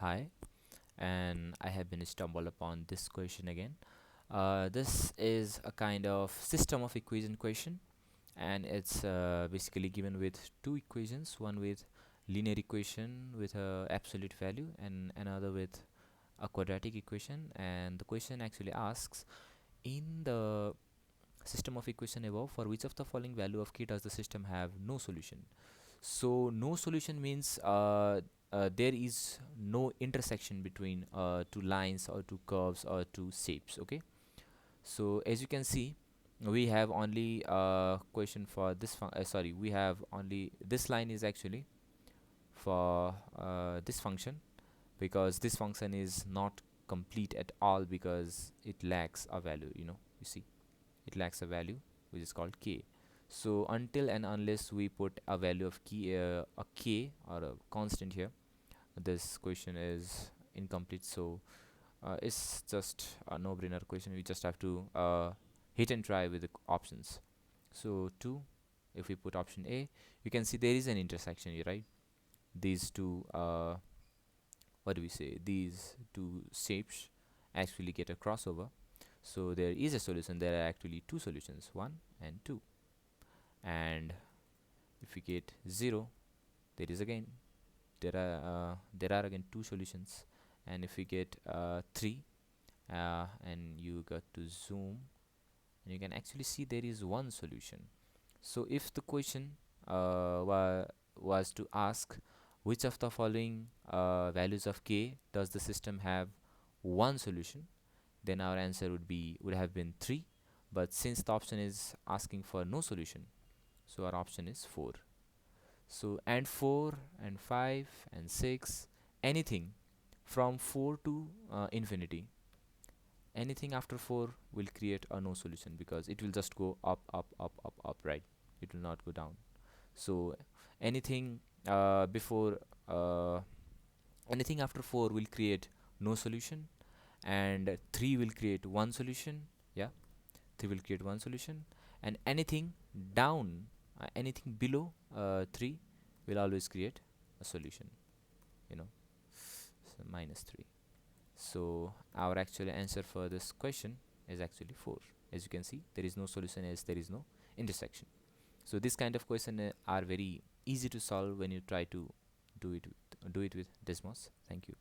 Hi, and I have been stumbled upon this question again. This is a kind of system of equation question, and it's basically given with two equations, one with linear equation with a absolute value and another with a quadratic equation. And the question actually asks, in the system of equation above, for which of the following value of k does the system have no solution? So no solution means there is no intersection between two lines or two curves or two shapes. Okay, so as you can see, we have only question for this sorry, we have only this line is actually for this function, because this function is not complete at all because it lacks a value. You see, it lacks a value which is called k. So until and unless we put a value of a k or a constant here, this question is incomplete. So it's just a no-brainer question. We just have to hit and try with the options. So 2, if we put option A, you can see there is an intersection here, right? These two what do we say, these two shapes actually get a crossover. So there is a solution. There are actually two solutions, 1 and 2. And if we get 0, there is again there are again two solutions. And if we get 3, and you got to zoom, and you can actually see there is one solution. So if the question was to ask which of the following values of k does the system have one solution, then our answer would have been 3. But since the option is asking for no solution, so our option is 4. So and 4 and 5 and 6, anything from 4 to infinity, anything after 4 will create a no solution, because it will just go up up up up up, right? It will not go down. So anything before anything after 4 will create no solution, and 3 will create one solution. Yeah, 3 will create one solution, and anything down anything below 3 will always create a solution, you know so -3. So our actual answer for this question is actually 4. As you can see, there is no solution as there is no intersection. So this kind of question are very easy to solve when you try to do it with Desmos. Thank you.